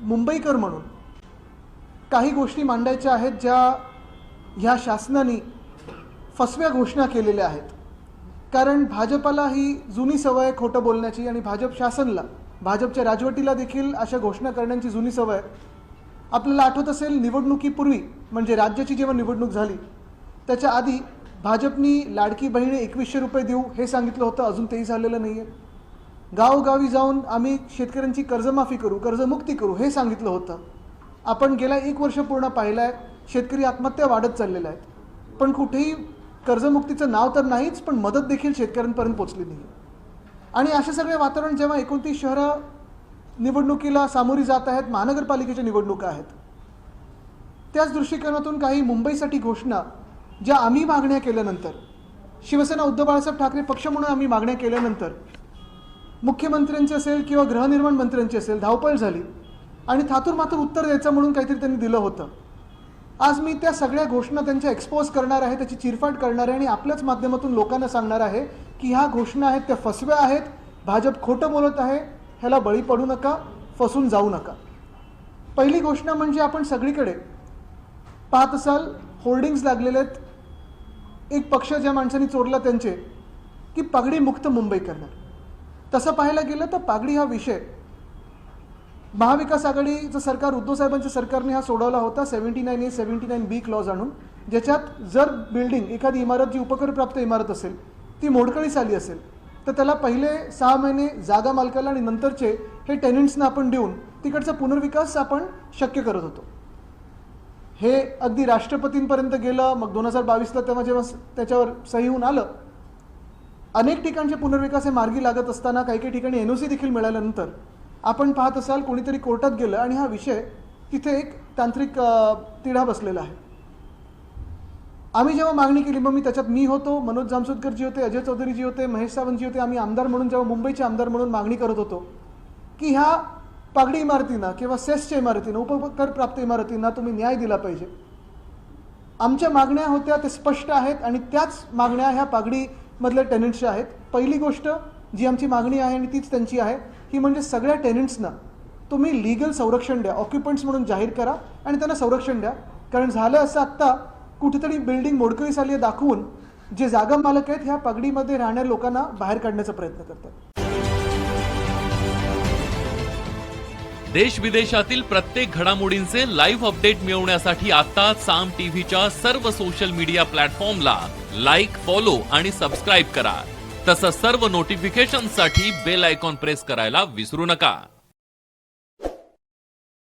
मुंबईकर म्हणून काही गोष्टी मांडायच्या आहेत ज्या ह्या शासनाने फसव्या घोषणा केलेल्या आहेत. कारण भाजपला ही जुनी सवय खोटं बोलण्याची आणि भाजप शासनला, भाजपच्या राजवटीला देखील अशा घोषणा करण्याची जुनी सवय. आपल्याला आठवत असेल निवडणुकीपूर्वी म्हणजे राज्याची जेव्हा निवडणूक झाली त्याच्या आधी भाजपनी लाडकी बहिणी 2100 रुपये देऊ हे सांगितलं होतं, अजून तेही झालेलं नाही आहे. गावोगावी जाऊन आम्ही शेतकऱ्यांची कर्जमाफी करू, कर्जमुक्ती करू हे सांगितलं होतं. आपण गेल्या 1 वर्ष पूर्ण पाहिलं आहे शेतकरी आत्महत्या वाढत चाललेल्या आहेत, पण कुठेही कर्जमुक्तीचं नाव तर नाहीच, पण मदत देखील शेतकऱ्यांपर्यंत पोहोचली नाही. आणि असे सगळे वातावरण जेव्हा 29 शहरं निवडणुकीला सामोरी जात आहेत, महानगरपालिकेच्या निवडणुका आहेत, त्याच दृष्टिकोनातून काही मुंबईसाठी घोषणा ज्या आम्ही मागण्या केल्यानंतर, शिवसेना उद्धव बाळासाहेब ठाकरे पक्ष म्हणून आम्ही मागण्या केल्यानंतर मुख्यमंत्र्यांची असेल किंवा गृहनिर्माण मंत्र्यांची असेल धावपळ झाली आणि थातूर मातूर उत्तर द्यायचं म्हणून काहीतरी त्यांनी दिलं होतं. आज मी त्या सगळ्या घोषणा त्यांच्या एक्सपोज करणार आहे, त्याची चिरफाड करणार आहे आणि आपल्याच माध्यमातून लोकांना सांगणार आहे की ह्या घोषणा आहेत त्या फसव्या आहेत, भाजप खोटं बोलत आहे, ह्याला बळी पडू नका, फसून जाऊ नका. पहिली घोषणा म्हणजे आपण सगळीकडे पाहत असाल होर्डिंग्स लागलेले आहेत, एक पक्ष ज्या माणसांनी चोरला त्यांचे, की पगडी मुक्त मुंबई करणार. तसं पाहायला गेलं तर पागडी हा विषय महाविकास आघाडीचं सरकार, उद्धव साहेबांच्या सरकारने हा सोडवला होता 79A 79B क्लॉज आणून, ज्याच्यात जर बिल्डिंग एखादी इमारत जी उपकरप्राप्त इमारत असेल ती मोडकळीस आली असेल तर त्याला पहिले 6 महिने जागा मालकाला आणि नंतरचे हे टेनंट्सना आपण देऊन तिकडचा पुनर्विकास आपण शक्य करत होतो. हे अगदी राष्ट्रपतींपर्यंत गेलं. मग 2022ला तेव्हा जेव्हा त्याच्यावर सही होऊन आलं, अनेक ठिकाणचे पुनर्विकास हे मार्गी लागत असताना काही काही ठिकाणी NOC देखील मिळाल्यानंतर आपण पाहत असाल कोणीतरी कोर्टात गेलं आणि हा विषय तिथे एक तांत्रिक तिढा बसलेला आहे. आम्ही जेव्हा मागणी केली, मग मी त्याच्यात मी होतो, मनोज जामसोदकरजी होते, अजय चौधरीजी होते, महेश सावंतजी होते, आम्ही आमदार म्हणून जेव्हा मुंबईचे आमदार म्हणून मागणी करत होतो की ह्या पागडी इमारतींना किंवा सेसच्या इमारतींना, उपकरप्राप्त इमारतींना तुम्ही न्याय दिला पाहिजे. आमच्या मागण्या होत्या ते स्पष्ट आहेत आणि त्याच मागण्या ह्या पागडीमधल्या टेनंट्सच्या आहेत. पहिली गोष्ट जी आमची मागणी आहे आणि तीच त्यांची आहे ही म्हणजे सगळ्या टेनंट्सना तुम्ही लीगल संरक्षण द्या, ऑक्युपंट्स म्हणून जाहीर करा आणि त्यांना संरक्षण द्या. कारण झालं असं आत्ता कुठेतरी बिल्डिंग मोडकळीस आली दाखवून जे जागा मालक आहेत ह्या पगडीमध्ये राहणाऱ्या लोकांना बाहेर काढण्याचा प्रयत्न करतात. देश विदेशातील प्रत्येक घडामोडींचे लाईव्ह अपडेट मिळवण्यासाठी आता साम टीव्हीच्या सर्व सोशल मीडिया प्लॅटफॉर्मला लाईक, फॉलो आणि सबस्क्राईब करा. तसंच सर्व नोटिफिकेशनसाठी बेल आयकॉन प्रेस करायला विसरू नका.